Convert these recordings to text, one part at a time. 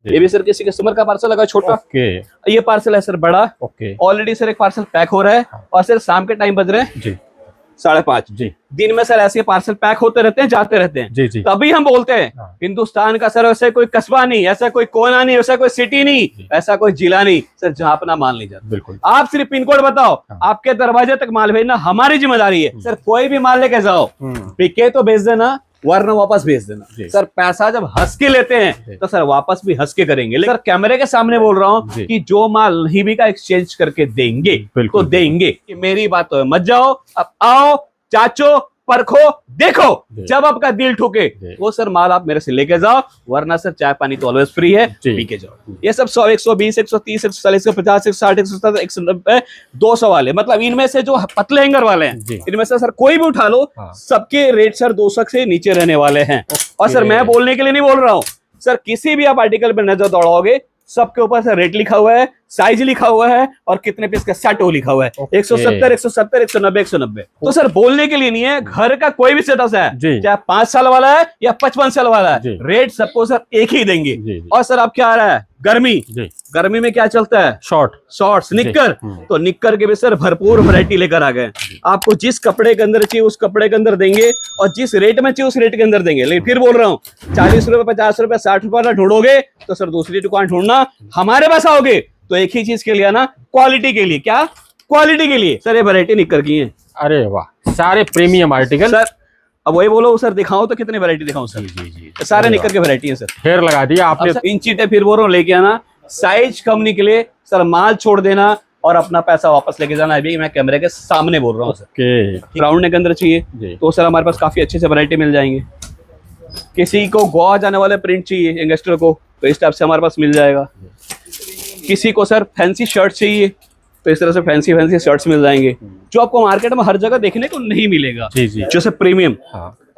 ये भी सर किसी कस्टमर का पार्सल लगा छोटा। ओके। ये पार्सल है सर बड़ा। ओके। ऑलरेडी सर एक पार्सल पैक हो रहा है और सर शाम के टाइम बज रहे हैं जी 5:30 जी। दिन में सर ऐसे पार्सल पैक होते रहते हैं, जाते रहते हैं जी जी। तभी हम बोलते हैं हिंदुस्तान का सर ऐसे कोई कस्बा नहीं, ऐसा कोई कोना नहीं, ऐसा कोई सिटी नहीं, ऐसा कोई जिला नहीं सर जहां अपना माल नहीं जाता। बिल्कुल। आप सिर्फ पिन कोड बताओ, आपके दरवाजे तक माल भेजना हमारी जिम्मेदारी है। सर कोई भी माल लेके जाओ, पिके तो भेज देना वरना वापस भेज देना। सर पैसा जब हंस के लेते हैं तो सर वापस भी हंस के करेंगे, लेकिन सर कैमरे के सामने बोल रहा हूँ कि जो माल नहीं बिका एक्सचेंज करके देंगे तो देंगे। मेरी बात तो मत जाओ, अब आओ चाचो परखो देखो, जब आपका दिल ठुके वो सर माल आप मेरे से लेके जाओ, वरना सर चाय पानी तो ऑलवेज फ्री है, पी के जाओ। ये सब 100 120 130 140 150 160 170 190 200 वाले, मतलब इनमें से जो पतले हैंगर वाले हैं इनमें से सर कोई भी उठा लो, सबके रेट सर 200 से नीचे रहने वाले हैं। और सर मैं बोलने के लिए नहीं बोल रहा हूँ सर, किसी भी आप आर्टिकल पे नजर दौड़ाओगे सबके ऊपर सर रेट लिखा हुआ है, साइज लिखा हुआ है और कितने पीस का सेट हो लिखा हुआ है। 170 170 190 190। तो सर बोलने के लिए नहीं है, घर का कोई भी स्टेटस है चाहे 5 साल वाला है या 55 साल वाला है, रेट सबको सर एक ही देंगे। और सर अब क्या आ रहा है गर्मी, गर्मी में क्या चलता है शॉर्ट्स निक्कर, तो निक्कर के भी सर भरपूर वैरायटी लेकर आ गए। आपको जिस कपड़े के अंदर चाहिए उस कपड़े के अंदर देंगे और जिस रेट में चाहिए उस रेट के अंदर देंगे। लेकिन फिर बोल रहा हूँ 40 रुपए 50 रुपए 60 रुपए ढूंढोगे तो सर दूसरी दुकान ढूंढना, हमारे पास आओगे तो एक ही चीज के लिए आना, क्वालिटी के लिए। क्या क्वालिटी के लिए सर ये वैरायटी निक्कर की है। अरे वाह, सारे प्रीमियम आर्टिकल सर। अब वही बोलो सर दिखाओ तो कितनी वैरायटी दिखाऊं सर। जी सारे निक्कर के वैरायटी है सर। फेयर लगा दिया आपने। इंची टेप फिर बोल रहा हूँ लेके आना, साइज कम निकले सर माल छोड़ देना और अपना पैसा वापस लेके जाना। अभी मैं कैमरे के सामने बोल रहा हूँ सर। राउंड के अंदर चाहिए तो सर हमारे पास काफी अच्छे से वैरायटी मिल जाएंगे। किसी को गोवा जाने वाले प्रिंट चाहिए यंगस्टर को तो इस टाइप से हमारे पास मिल जाएगा। किसी को सर फैंसी शर्ट चाहिए तो इस तरह से फैंसी शर्ट्स मिल जाएंगे जो आपको मार्केट में हर जगह देखने को नहीं मिलेगा। जो सर प्रीमियम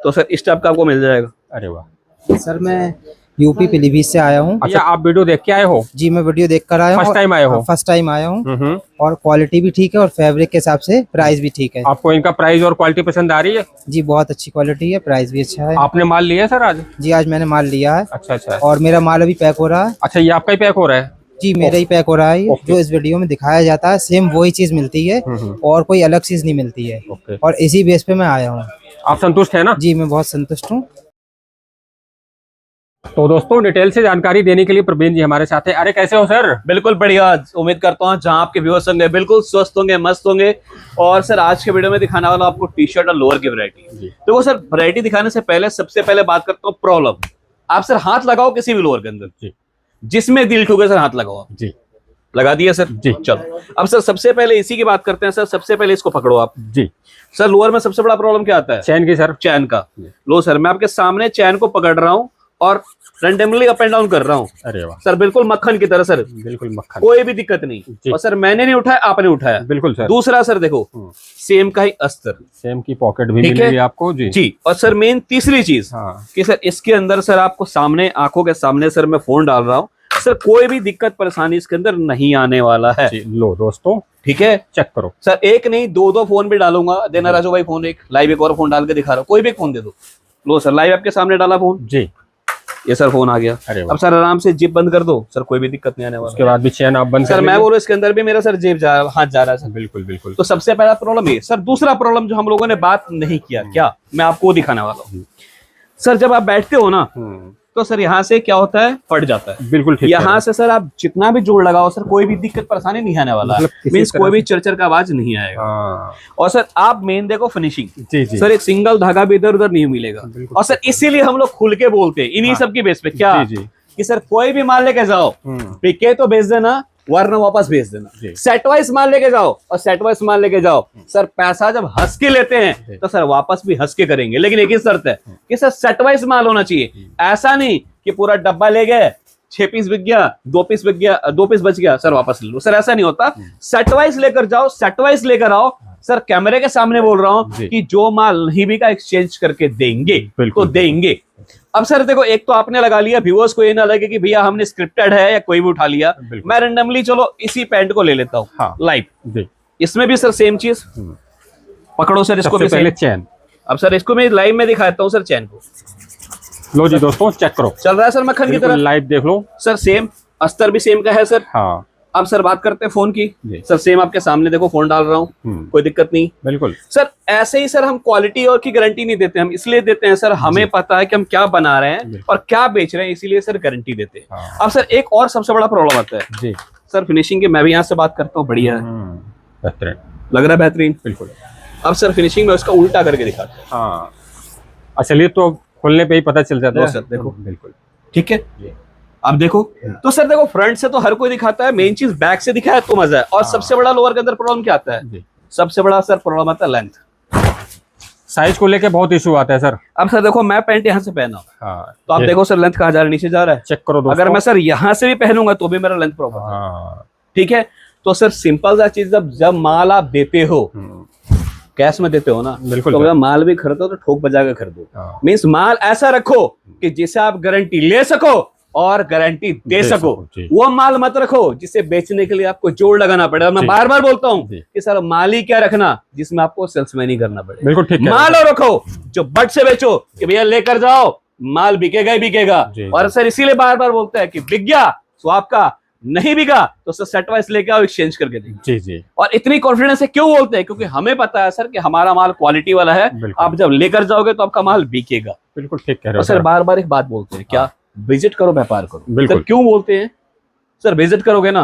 तो सर इस टाइप का आपको मिल जाएगा। अरे वाह सर, मैं यूपी पीलीभीत से आया हूँ। अच्छा, आप वीडियो देख के आए हो? जी मैं वीडियो देख कर आया हूँ। फर्स्ट टाइम आए हो? फर्स्ट टाइम आया हूँ और क्वालिटी भी ठीक है और फैब्रिक के हिसाब से प्राइस भी ठीक है। आपको इनका प्राइस और क्वालिटी पसंद आ रही है? जी बहुत अच्छी क्वालिटी है, प्राइस भी अच्छा है। आपने माल लिया है सर आज? जी आज मैंने माल लिया है। अच्छा। और मेरा माल अभी पैक हो रहा है। अच्छा, ये आपका ही पैक हो रहा है? जी मेरा ही पैक हो रहा है। जो इस वीडियो में दिखाया जाता है सेम वही चीज मिलती है और कोई अलग चीज नहीं मिलती है। और इसी बेस पे मैं आया हूँ। आप संतुष्ट है ना? जी मैं बहुत संतुष्ट हूँ। तो दोस्तों डिटेल से जानकारी देने के लिए प्रवीण जी हमारे साथ है। अरे कैसे हो सर? बिल्कुल बढ़िया, उम्मीद करता हूँ जहाँ आपके व्यूअर्स होंगे बिल्कुल स्वस्थ होंगे, मस्त होंगे। और सर आज के वीडियो में दिखाने वाला आपको टी शर्ट और लोअर की वैरायटी। तो वो सर वैरायटी दिखाने से पहले सबसे पहले बात करता हूँ प्रॉब्लम। आप सर हाथ लगाओ किसी भी लोअर के अंदर, जिसमें दिल ठुके सर हाथ लगाओ। जी लगा दिया सर। जी चलो अब सर सबसे पहले इसी की बात करते हैं। सर सबसे पहले इसको पकड़ो आप। जी सर लोअर में सबसे बड़ा प्रॉब्लम क्या आता है? चैन की सर। चैन का। लो सर मैं आपके सामने चैन को पकड़ रहा हूँ और रैंडमली अप एंड डाउन कर रहा हूँ। अरे वाह सर बिल्कुल मक्खन की तरह सर, बिल्कुल मक्खन, कोई भी दिक्कत नहीं। और सर मैंने नहीं उठाया आपने उठाया। बिल्कुल सर। दूसरा सर देखो सेम का ही अस्तर, सेम की पॉकेट भी मिलेगी आपको। जी। और सर मेन तीसरी चीज कि सर इसके अंदर सर आपको सामने आंखों के सामने सर मैं फोन डाल रहा हूँ सर, कोई भी दिक्कत परेशानी इसके अंदर नहीं आने वाला है। लो दोस्तों ठीक है, चेक करो सर। एक नहीं दो फोन भी डालूंगा। देना राजू भाई फोन, एक लाइव एक और फोन डाल के दिखा रहा हूँ, कोई भी फोन दे दो। लो सर लाइव आपके सामने डाला फोन। जी ये सर फोन आ गया। अब सर आराम से जिप बंद कर दो सर, कोई भी दिक्कत नहीं आने वाला। उसके बाद भी चैन आप बंद सर मैं बोल रहा इसके अंदर भी मेरा सर जेब हाथ जा रहा है सर। बिल्कुल। तो सबसे पहला प्रॉब्लम ये। सर दूसरा प्रॉब्लम जो हम लोगों ने बात नहीं किया, क्या मैं आपको दिखाने वाला हूँ। सर जब आप बैठते हो ना तो सर यहाँ से क्या होता है, फट जाता है। बिल्कुल ठीक। यहाँ से सर आप जितना भी जोड़ लगाओ सर कोई भी दिक्कत परेशानी नहीं आने वाला। मींस कोई भी चरचर का आवाज नहीं आएगा। और सर आप मेन देखो फिनिशिंग। जी। सर एक सिंगल धागा भी इधर उधर नहीं मिलेगा। और सर इसीलिए हम लोग खुल के बोलते हैं इन्हीं सब की बेस पे क्या कि सर कोई भी माल लेके जाओ, पिके तो भेज देना वरना वापस भेज देना। सेट वाइज माल लेके जाओ और सेट वाइज माल लेके जाओ। सर पैसा जब हंस के लेते हैं तो सर वापस भी हंस के करेंगे, लेकिन एक ही शर्त है कि सर सेट वाइज माल होना चाहिए। ऐसा नहीं कि पूरा डब्बा ले गए, 6 पीस बिक गया, 2 पीस बिक गया, 2 पीस बच गया सर वापस ले लो। सर ऐसा नहीं होता, सेट वाइज लेकर जाओ, सेट वाइज लेकर आओ। सर कैमरे के सामने बोल रहा हूँ कि जो माल नहीं बिका एक्सचेंज करके देंगे तो देंगे। अब सर देखो एक तो आपने लगा लिया, व्यूअर्स को ये ना लगे कि भैया हमने स्क्रिप्टेड है या कोई भी उठा लिया। मैं रैंडमली चलो इसी पैंट को ले लेता हूँ लाइव। इसमें भी सर सेम चीज पकड़ो सर, इसको भी पहले चैन। अब सर इसको मैं लाइव में दिखाता हूँ सर चैन को। लो जी दोस्तों, चेक करो, चल रहा है सर मक्खन की तरह। लाइव देख लो सर सेम अस्तर भी सेम का है सर। हाँ अब सर बात करते हैं फोन की। जी। सर सेम आपके सामने देखो, फोन डाल रहा हूँ, कोई दिक्कत नहीं। बिल्कुल सर ऐसे ही सर हम क्वालिटी और की गारंटी नहीं देते, हम इसलिए देते हैं सर हमें पता है कि हम क्या बना रहे हैं और क्या बेच रहे हैं, इसीलिए सर गारंटी देते हैं। अब सर एक और सबसे बड़ा प्रॉब्लम आता है जी सर फिनिशिंग की। मैं भी यहाँ से बात करता हूँ, बढ़िया है, बेहतरीन, लग रहा है बेहतरीन। बिल्कुल। अब सर फिनिशिंग में उसका उल्टा करके दिखाते हैं। हाँ चलिए, तो खोलने पे ही पता चल जाता है सर देखो, बिल्कुल ठीक है। अब देखो तो सर देखो, फ्रंट से तो हर कोई दिखाता है, मेन चीज बैक से दिखाया तो मजा है। और सबसे बड़ा लोअर के अंदर प्रॉब्लम क्या आता है? सबसे बड़ा सर प्रॉब्लम आता है लेंथ। साइज को लेके बहुत इशू आता है सर। अब सर देखो, मैं पैंट यहाँ से पहना हूं, हाँ, तो आप देखो सर लेंथ कहाँ जा रहा है, नीचे जा रहा है। चेक करो दोस्तों। अगर मैं सर यहाँ से भी पहनूंगा तो भी मेरा लेंथ प्रॉब्लम है। हाँ ठीक है, तो सर सिंपल सा चीज, जब माल आप देते हो, कैश में देते हो ना, बिल्कुल, तो माल भी खरीदो तो ठोक बजा के खरीदो। मीन्स माल ऐसा रखो कि जिसे आप गारंटी ले सको और गारंटी दे सको। वो माल मत रखो जिसे बेचने के लिए आपको जोड़ लगाना पड़े। मैं बार बार बोलता हूँ कि सर माल ही क्या रखना जिसमें आपको सेल्समैन ही करना पड़े। बिल्कुल ठीक है। माल और रखो जो बट से बेचो कि भैया लेकर जाओ, माल बिकेगा ही बिकेगा। और सर इसीलिए बार बार बोलते हैं कि बिक गया तो आपका, नहीं बिका तो सर सेट वाइज लेके आओ, एक्सचेंज करके देंगे। जी जी। और इतनी कॉन्फिडेंस से क्यों बोलते हैं? क्योंकि हमें पता है सर कि हमारा माल क्वालिटी वाला है। आप जब लेकर जाओगे तो आपका माल बिकेगा। बिल्कुल ठीक कह रहे हो। और सर बार बार एक बात बोलते हैं, क्या? विजिट करो, व्यापार करो। बिल्कुल। सर क्यों बोलते हैं? सर विजिट करोगे ना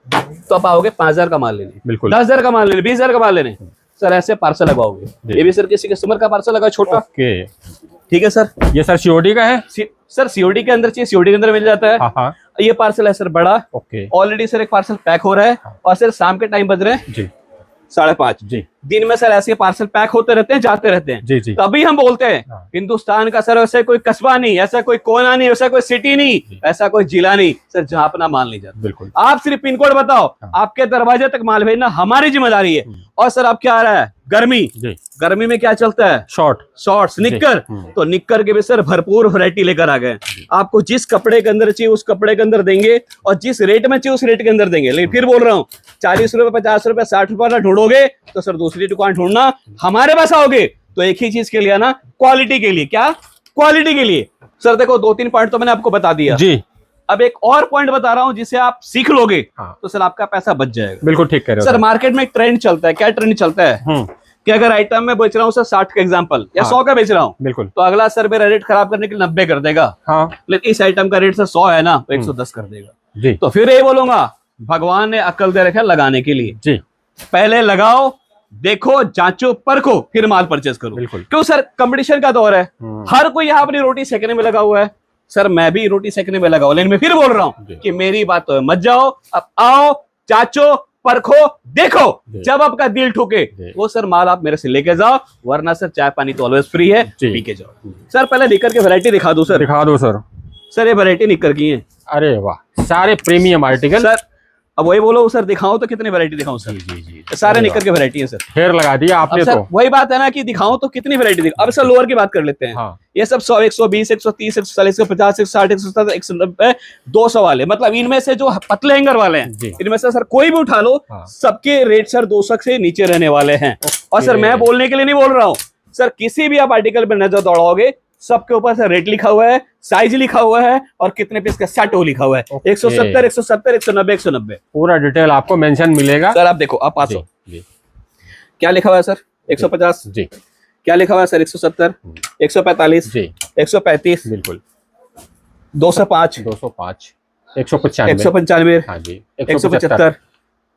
तो आप आओगे 5,000 का माल लेने, बिल्कुल 10,000 का माल लेने, 20,000 का माल लेने। सर ऐसे पार्सल लगाओगे, ये भी सर किसी कस्टमर का पार्सल लगा छोटा। ओके, ठीक है सर। ये सर सीओडी का है? सर सीओडी के अंदर चाहिए, सीओडी के अंदर मिल जाता है। हाँ। ये पार्सल है सर बड़ा। ओके, ऑलरेडी सर एक पार्सल पैक हो रहा है। और सर शाम के टाइम बज रहे हैं जी 5:30 जी। दिन में सर ऐसे पार्सल पैक होते रहते हैं, जाते रहते हैं। जी जी। तभी हम बोलते हैं हिंदुस्तान का सर ऐसा कोई कस्बा नहीं, ऐसा कोई कोना नहीं, ऐसा कोई सिटी नहीं, ऐसा कोई जिला नहीं सर जहां अपना माल नहीं जाता। बिल्कुल। आप सिर्फ पिन कोड बताओ, आपके दरवाजे तक माल भेजना हमारी जिम्मेदारी है। और सर अब क्या आ रहा है? गर्मी। गर्मी में क्या चलता है? शॉर्ट्स, निक्कर। तो निक्कर के भी सर भरपूर वैरायटी लेकर आ गए। आपको जिस कपड़े के अंदर चाहिए उस कपड़े के अंदर देंगे, और जिस रेट में चाहिए उस रेट के अंदर देंगे। लेकिन फिर बोल रहा हूँ, 40 रुपए, 50 रुपए, 60 रुपए ढूंढोगे तो सर दूसरी दुकान ढूंढना। हमारे पास आओगे तो एक ही चीज के लिए आना, क्वालिटी के लिए। क्या? क्वालिटी के लिए। सर देखो 2-3 पॉइंट तो मैंने आपको बता दिया जी। अब एक और पॉइंट बता रहा हूं जिसे आप सीख लोगे तो सर आपका पैसा बच जाएगा। बिल्कुल ठीक कह रहे हो सर। मार्केट में एक ट्रेंड चलता है। क्या ट्रेंड चलता है? कि अगर आइटम में बेच रहा हूँ सर 60 का एग्जांपल या 100 का बेच रहा हूँ, बिल्कुल, तो अगला सर मेरा रेट खराब करने के लिए 90 कर देगा। लेकिन इस आइटम का रेट सर 100 है ना, तो 110 कर देगा जी। तो फिर ये बोलूंगा भगवान ने अक्ल दे रखा लगाने के लिए जी। पहले लगाओ, देखो, जांचो, परखो, फिर माल परचेस करो। क्यों सर? कंपटीशन का दौर है, हर कोई यहाँ अपनी रोटी सेकने में लगा हुआ है। सर मैं भी रोटी सेकने में लगा हुआ, लेकिन मैं फिर बोल रहा हूँ कि मेरी बात तो मत जाओ, अब आओ, जांचो, परखो, देखो। जब आपका दिल ठुके वो सर माल आप मेरे से लेके जाओ, वरना सर चाय पानी तो ऑलवेज फ्री है, पी के जाओ। सर पहले निक्कर की वैरायटी दिखा दो सर। दिखा दो सर। सर ये वैरायटी निक्कर की है। अरे वाह, सारे प्रीमियम आर्टिकल सर। अब वही बोलो सर, दिखाऊं तो कितनी वैरायटी दिखाऊं सर? जी। सारे निक्कर की वैरायटी है सर। फेर लगा दिया आपने तो। वही बात है ना कि दिखाऊं तो कितनी वैरायटी दिखाऊं। अब सर लोअर की बात कर लेते हैं। ये सब 100, 120, 130, 140, 150, 160, 170, 190, 200 वाले, मतलब इनमें से जो पतले हैंगर वाले हैं, इनमें से सर कोई भी उठा लो, सबके रेट सर 200 से नीचे रहने वाले हैं। और सर मैं बोलने के लिए नहीं बोल रहा हूँ सर, किसी भी आप आर्टिकल पर नजर दौड़ाओगे सबके ऊपर सर रेट लिखा हुआ है, साइज लिखा हुआ है और कितने पीस का सेट वो लिखा हुआ है। 170, 170, 190, 190 पूरा डिटेल आपको मेंशन मिलेगा सर। आप देखो, आप पास हो, क्या लिखा हुआ है सर? 150 जी। क्या लिखा हुआ है सर? 170, 145 जी, 135 बिल्कुल, 205, 195 हाँ जी, 175,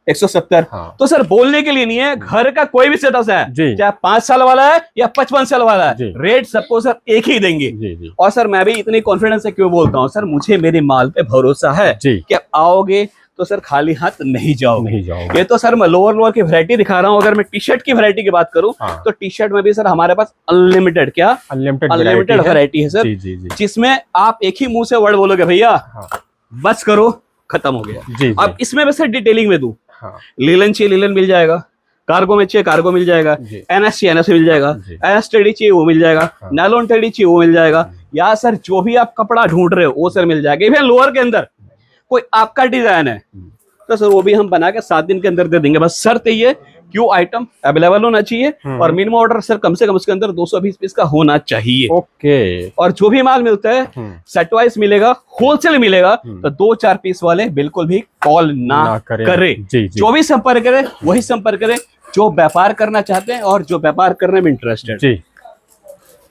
170। तो सर बोलने के लिए नहीं है, घर का कोई भी स्टेटस है, चाहे 5 साल वाला है या 55 साल वाला है, रेट सबको सर एक ही देंगे। और सर मैं भी इतनी कॉन्फिडेंस से क्यों बोलता हूँ सर, मुझे मेरे माल पे भरोसा है कि आओगे तो सर खाली हाथ नहीं जाओगे। ये तो सर मैं लोअर की वैरायटी दिखा रहा हूँ। अगर मैं टी शर्ट की वैरायटी की बात करूँ तो टी शर्ट में भी सर हमारे पास अनलिमिटेड, क्या अनलिमिटेड वैरायटी है सर, जिसमें आप एक ही मुंह से वर्ड बोलोगे भैया बस करो, खत्म हो गया। अब इसमें बस डिटेलिंग में दूं, लीलन चाहिए लीलन मिल जाएगा, कार्गो में चाहिए कार्गो मिल जाएगा, एनएस चाहिए एनएस मिल जाएगा, एनएस टेडी चाहिए वो मिल जाएगा, नायलॉन टेडी चाहिए वो मिल जाएगा, या सर जो भी आप कपड़ा ढूंढ रहे हो वो सर मिल जाएगा। इवन लोअर के अंदर कोई आपका डिजाइन है तो सर वो भी हम बना के 7 दिन के अंदर दे देंगे। बस शर्त ये क्यों आइटम अवेलेबल होना चाहिए और मिनिमम ऑर्डर सर कम से कम उसके अंदर 220 पीस का होना चाहिए। ओके। और जो भी माल मिलता है सेट वाइज मिलेगा, होलसेल मिलेगा, तो 2-4 पीस वाले बिल्कुल भी कॉल ना करे। जो भी संपर्क करे वही संपर्क करे जो व्यापार करना चाहते हैं और जो व्यापार करने में इंटरेस्टेड जी।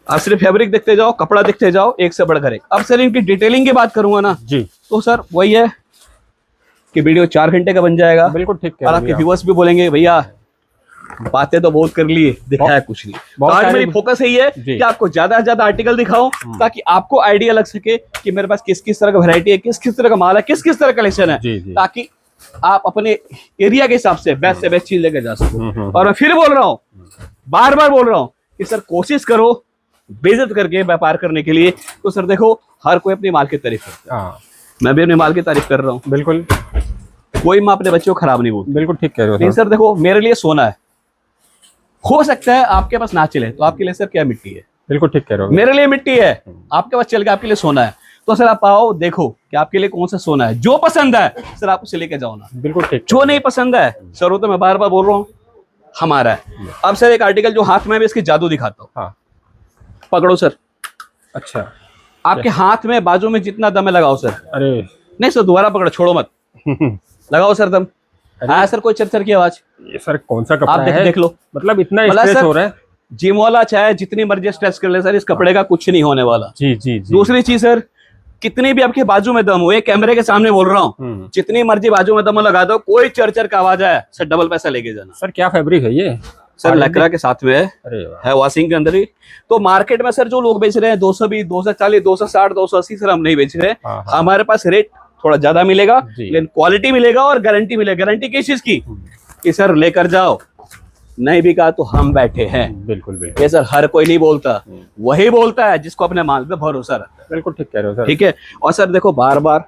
आप सिर्फ फैब्रिक देखते जाओ, कपड़ा देखते जाओ, एक से बढ़कर एक। अब सर इनकी डिटेलिंग की बात करूंगा ना जी, तो सर वही है कि वीडियो 4 घंटे का बन जाएगा। बिल्कुल ठीक है। और आपके व्यूअर्स भी बोलेंगे भैया बातें तो बहुत कर लिए, दिखाया कुछ नहीं। तो आज मेरी फोकस यही है कि आपको ज्यादा से ज्यादा आर्टिकल दिखाऊं ताकि आपको आइडिया लग सके कि मेरे पास किस किस तरह का वैरायटी है, किस किस तरह का माल है, किस किस तरह का कलेक्शन है, ताकि आप अपने एरिया के हिसाब से बेस्ट चीज लेकर जा सको। और मैं फिर बोल रहा हूँ, बार बार बोल रहा हूँ कि सर कोशिश करो बेइज्जत करके व्यापार करने के लिए। तो सर देखो हर कोई अपनी माल की तारीफ करता है, मैं भी अपने माल की तारीफ कर रहा हूँ। बिल्कुल, कोई माँ अपने बच्चों को खराब नहीं बोलती। बिल्कुल ठीक कह रहे हो। नहीं सर देखो मेरे लिए सोना है, हो सकता है आपके पास ना चले तो आपके लिए सर क्या मिट्टी है। बिल्कुल ठीक कह रहे हो। मेरे लिए मिट्टी है, आपके पास चल गया आपके लिए सोना है। तो सर आप आओ देखो कि आपके लिए कौन सा सोना है, जो पसंद है सर आप उसे लेके जाओ ना। बिल्कुल ठीक। जो नहीं पसंद है सर वो तो मैं बार बार बोल रहा हूँ हमारा है। अब सर एक आर्टिकल जो हाथ में भी इसकी जादू दिखाता हूँ। हाँ। पकड़ो सर। अच्छा, आपके हाथ में बाजू में जितना दम है लगाओ सर। अरे नहीं सर दोबारा पकड़ो, छोड़ो मत, लगाओ सर दम। हाँ सर कोई चरचर की आवाज। ये सर कौन सा कपड़ा है? देख लो, मतलब इतना स्ट्रेस हो रहा है। जिम वाला चाहे जितनी मर्जी स्ट्रेस कर ले सर, इस कपड़े का कुछ नहीं होने वाला। जी जी जी। दूसरी चीज सर, कितनी भी आपके बाजू में दम हो, ये कैमरे के सामने बोल रहा हूँ, जितनी मर्जी बाजू में दम लगा दो, कोई चरचर का आवाज आया सर डबल पैसा लेके जाना। सर क्या फैब्रिक है ये? सर लकड़ा के साथ में है वॉशिंग के अंदर ही। तो मार्केट में सर जो लोग बेच रहे हैं 220, 240, 260, 280 सर हम नहीं बेच रहे। हमारे पास रेट थोड़ा ज्यादा मिलेगा लेकिन क्वालिटी मिलेगा और गारंटी मिलेगा। गारंटी किस चीज की कि सर लेकर जाओ, नहीं बिका तो हम बैठे हैं। बिल्कुल बिल्कुल। ये सर हर कोई नहीं बोलता, वही बोलता है जिसको अपने माल पे भरोसा रहता है। बिल्कुल ठीक कह रहे हो सर। ठीक है। और सर देखो बार बार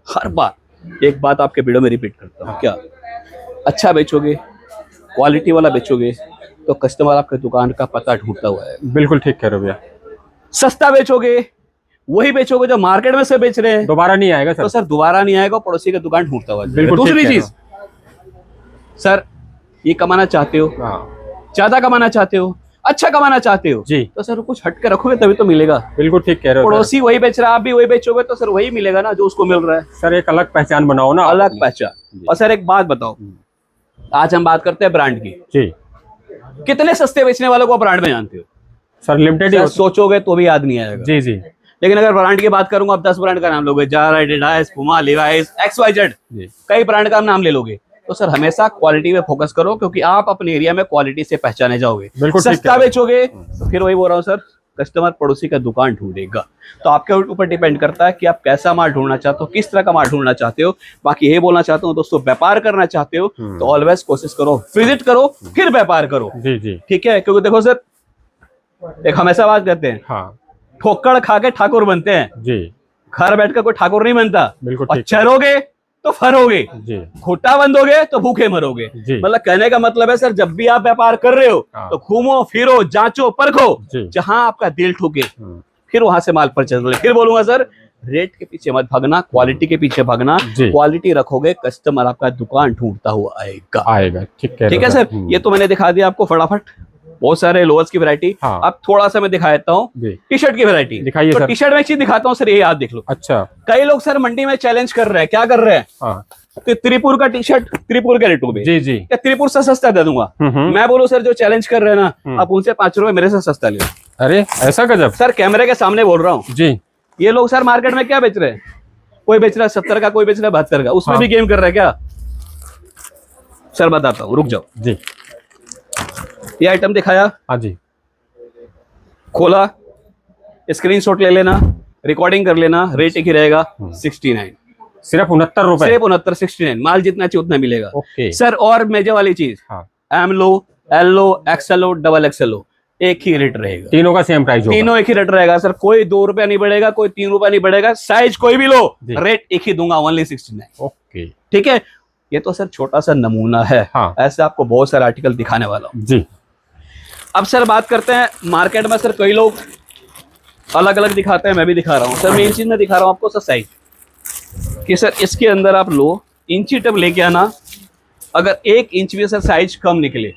हर बार एक बात आपके वीडियो में रिपीट करता हूँ, क्या अच्छा बेचोगे, क्वालिटी वाला बेचोगे तो कस्टमर आपके दुकान का पता ढूंढता हुआ है। बिल्कुल ठीक कह रहे हो भैया। सस्ता बेचोगे, वही बेचोगे जो मार्केट में से बेच रहे हैं, दोबारा नहीं आएगा सर। तो सर दोबारा नहीं आएगा, पड़ोसी का दुकान ढूंढता हुआ। दूसरी चीज सर, ये कमाना चाहते हो, ज्यादा कमाना चाहते हो, अच्छा कमाना चाहते हो जी, तो सर कुछ हट के रखोगे तभी तो मिलेगा। बिल्कुल ठीक कह रहे हो। पड़ोसी वही बेच रहा है, आप भी वही बेचोगे तो सर वही मिलेगा ना जो उसको मिल रहा है। सर एक अलग पहचान बनाओ ना, अलग पहचान। और सर एक बात बताओ, आज हम बात करते हैं ब्रांड की जी, कितने सस्ते बेचने वालों को ब्रांड में जानते हो? सर लिमिटेड सोचोगे तो भी याद नहीं आएगा। जी जी। लेकिन अगर ब्रांड की बात करूंगा, आप 10 ब्रांड का नाम लोगे, जारा, एडिडास, पुमा, लिवाइस, XYZ, कई ब्रांड का नाम ले लोगे, तो सर हमेशा क्वालिटी में फोकस करो क्योंकि आप अपने एरिया में क्वालिटी से पहचाने जाओगे। सस्ता बेचोगे तो फिर वही बोल रहा हूँ सर, कस्टमर पड़ोसी का दुकान ढूंढेगा। तो आपके ऊपर डिपेंड करता है कि आप कैसा माल ढूंढना चाहते हो, किस तरह का माल ढूंढना चाहते हो। बाकी ये बोलना चाहता हूँ दोस्तों, व्यापार करना चाहते हो तो ऑलवेज कोशिश करो, विजिट करो फिर व्यापार करो। जी जी। ठीक है, क्योंकि देखो सर एक हमेशा बात करते हैं, हाँ, ठोकर खा के ठाकुर बनते हैं जी, घर बैठकर कोई ठाकुर नहीं बनता। बिल्कुल। चरोगे तो फरोगे, खोटा बंदोगे तो भूखे मरोगे। मतलब कहने का मतलब है सर, जब भी आप व्यापार कर रहे हो तो घूमो फिरो, जांचो परखो, जहां आपका दिल ठुके फिर वहां से माल परचेज ले। फिर बोलूंगा सर, रेट के पीछे मत भागना, क्वालिटी के पीछे भागना। क्वालिटी रखोगे, कस्टमर आपका दुकान ढूंढता हुआ आएगा। ठीक है सर। ये तो मैंने दिखा दिया आपको फटाफट, बहुत सारे लोअर्स की वैरायटी। हाँ। अब थोड़ा सा मैं दिखा देता हूँ टी शर्ट की वैरायटी। दिखाइए तो टी शर्ट में एक चीज दिखाता हूँ सर, ये याद देख लो। अच्छा, कई लोग सर मंडी में चैलेंज कर रहे हैं, क्या कर रहे हैं? हाँ। तो त्रिपुर का टी शर्ट त्रिपुर के रेटों में, जी जी, क्या त्रिपुर से सस्ता दे दूंगा? मैं बोलूँ सर जो चैलेंज कर रहे हैं ना, आप उनसे 5 रुपए मेरे से सस्ता ले। अरे ऐसा गजब सर, कैमरे के सामने बोल रहा हूँ जी। ये लोग सर मार्केट में क्या बेच रहे हैं? कोई बेच रहा है 70 का, कोई बेच रहा है 72 का, उसमें भी गेम कर रहा है क्या? सर बताता हूँ, रुक जाओ जी। ये आइटम दिखाया, हाँ जी, खोला, स्क्रीनशॉट ले लेना, रिकॉर्डिंग कर लेना, रेट एक ही रहेगा 69, सिर्फ 69 रुपए, सिर्फ 69, 69। माल जितना चाहिए उतना मिलेगा। Okay sir. और मेजर वाली चीज, हाँ, एम लो, एल लो, एक्सएल लो, डबल एक्सएल लो, एक ही रेट रहेगा, तीनों का सेम प्राइस होगा, तीनों एक ही रेट रहेगा सर। कोई 2 रुपया नहीं बढ़ेगा, कोई 3 रुपया नहीं बढ़ेगा, साइज कोई भी लो, रेट एक ही दूंगा, ओनली 69। ओके ठीक है। ये तो सर छोटा सा नमूना है, हाँ, ऐसे आपको बहुत सारे आर्टिकल दिखाने वाला हूँ जी। अब सर बात करते हैं मार्केट में सर, कई लोग अलग अलग दिखाते हैं, मैं भी दिखा रहा हूँ सर। मेन चीज मैं दिखा रहा हूँ आपको सर, साइज कि सर इसके अंदर आप लो, इंची टेप लेके आना, अगर 1 इंच भी सर साइज कम निकले,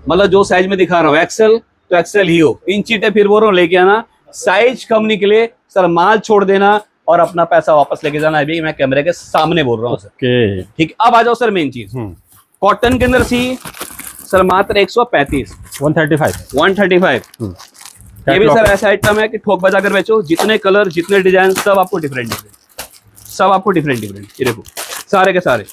मतलब जो साइज में दिखा रहा हूँ एक्सेल तो एक्सेल ही हो, इंची टेप फिर बोल रहा हूँ लेके आना, साइज कम निकले सर माल छोड़ देना और अपना पैसा वापस लेके जाना। अभी मैं कैमरे के सामने बोल रहा हूँ सर। ठीक, अब आ जाओ सर मेन चीज, कॉटन के अंदर सी सर मात्र 135 135। ये भी सर ऐसा आइटम है कि ठोक बजा कर बेचो, जितने कलर जितने डिजाइन सब आपको डिफरेंट, सब आपको डिफरेंट। ये देखो सारे के सारे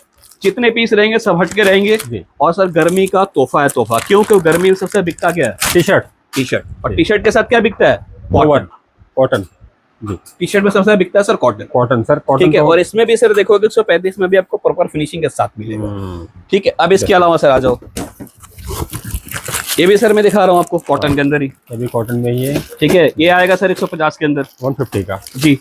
जितने पीस रहेंगे सब हटके रहेंगे। और सर गर्मी का तोहफा है, तोहफा। क्यों? क्यों गर्मी में सबसे बिकता क्या है? T shirt. और टी शर्ट के साथ क्या बिकता है? कॉटन। टी शर्ट में सबसे बिकता है सर कॉटन सर। ठीक है। और इसमें भी सर देखोगे 135 में भी आपको प्रॉपर फिनिशिंग के साथ मिलेगा। ठीक है। अब इसके अलावा सर आ जाओ, ये भी सर मैं दिखा रहा हूँ आपको कॉटन के अंदर ही, ये भी कॉटन में ही है। ठीक है। ये आएगा सर 150 के अंदर, 150 का जी।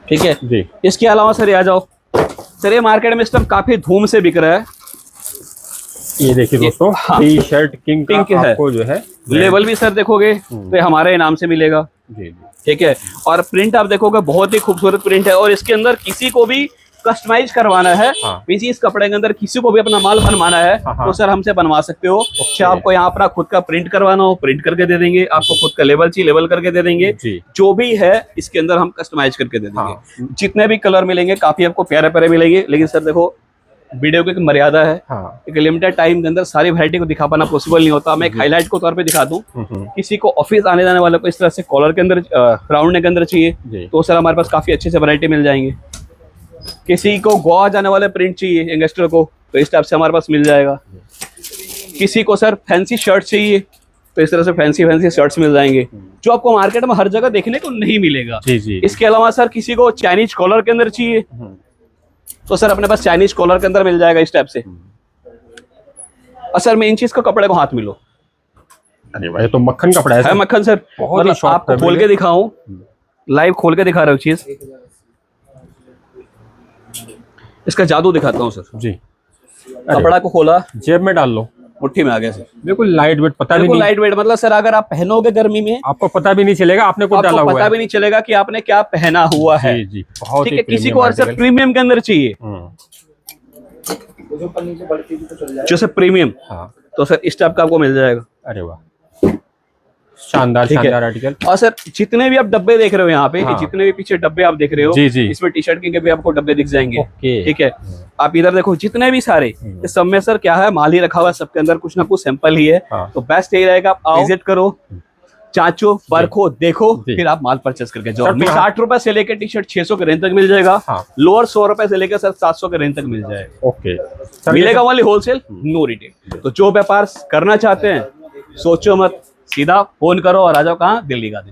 ठीक है जी। इसके अलावा सर ये आ जाओ, सर ये मार्केट में इस टाइम काफी धूम से बिक रहा है। ये देखिए दोस्तों, टी शर्ट किंग का है, आपको जो है लेवल भी सर देखोगे तो ये हमारे नाम से मिलेगा। जी। ठीक है। और प्रिंट आप देखोगे बहुत ही खूबसूरत प्रिंट है। और इसके अंदर किसी को भी कस्टमाइज करवाना है, इस कपड़े के अंदर किसी को भी अपना माल बनवाना है तो सर हमसे बनवा सकते हो। चाहे आपको यहाँ अपना खुद का प्रिंट करवाना हो, प्रिंट करके दे देंगे। आपको खुद का लेवल चाहिए, लेवल करके दे देंगे। जो भी है इसके अंदर हम कस्टमाइज करके दे देंगे। जितने भी कलर मिलेंगे काफी आपको प्यारे प्यारे मिलेंगे। लेकिन सर देखो वीडियो की एक मर्यादा है, एक लिमिटेड टाइम के अंदर सारी वैरायटी को दिखा पाना पॉसिबल नहीं होता। मैं एक हाईलाइट को तौर पे दिखा दूं, किसी को ऑफिस आने जाने वाले को इस तरह से कॉलर के अंदर राउंड नेक के अंदर चाहिए तो सर हमारे पास काफी अच्छे से वैरायटी मिल जाएंगे। किसी को गोवा जाने वाले प्रिंट चाहिए यंगस्टर को तो इस टाइप से हमारे पास मिल जाएगा। किसी को सर फैंसी शर्ट चाहिए तो इस तरह से फैंसी शर्ट्स मिल जाएंगे, जो आपको मार्केट में हर जगह देखने को नहीं मिलेगा। इसके अलावा सर किसी को चाइनीज कॉलर के अंदर चाहिए तो सर अपने पास चाइनीज कॉलर के अंदर मिल जाएगा इस टाइप से। और सर मेन चीज को कपड़े को हाथ मिलो। अरे भाई तो मक्खन कपड़ा है मक्खन सर। मतलब आपको खोल के दिखाऊं, लाइव खोल के दिखा रहा हूँ चीज, इसका जादू दिखाता हूँ सर जी। कपड़ा को खोला, जेब में डाल लो, मुट्ठी में आ गया सर। बिल्कुल लाइट वेट, पता भी नहीं। लाइट वेट मतलब सर अगर आप पहनोगे गर्मी में आपको पता भी नहीं चलेगा आपने कुछ डाला हुआ है, पता भी नहीं चलेगा कि आपने क्या पहना हुआ है। जी बहुत ठीक है। किसी को और सर प्रीमियम के अंदर चाहिए, जो सर प्रीमियम, तो सर इस टाइप का आपको मिल जाएगा। अरे वाह, शानदार आर्टिकल। और सर जितने भी आप डब्बे देख रहे हो यहाँ पे, जितने भी पीछे डब्बे आप देख रहे हो, इसमें टी शर्ट के भी आपको डब्बे दिख जाएंगे। ठीक है। आप इधर देखो जितने भी सारे, इस सब में सर क्या है, माल ही रखा हुआ है, सबके अंदर कुछ ना कुछ सैंपल ही है। तो बेस्ट यही रहेगा आप विजिट करो, चाचो, परखो, देखो, फिर आप माल परचेस करके जाओ। 60 रुपए से लेकर टी शर्ट 600 के रेंज तक मिल जाएगा। लोअर 100 रुपए से लेकर सर 700 के रेंज तक मिल जाएगा। ओके, मिलेगा ओनली होलसेल, नो रिटेल। तो जो व्यापार करना चाहते हैं सोचो मत, सीधा फोन करो और आ जाओ। कहाँ? दिल्ली गांधी।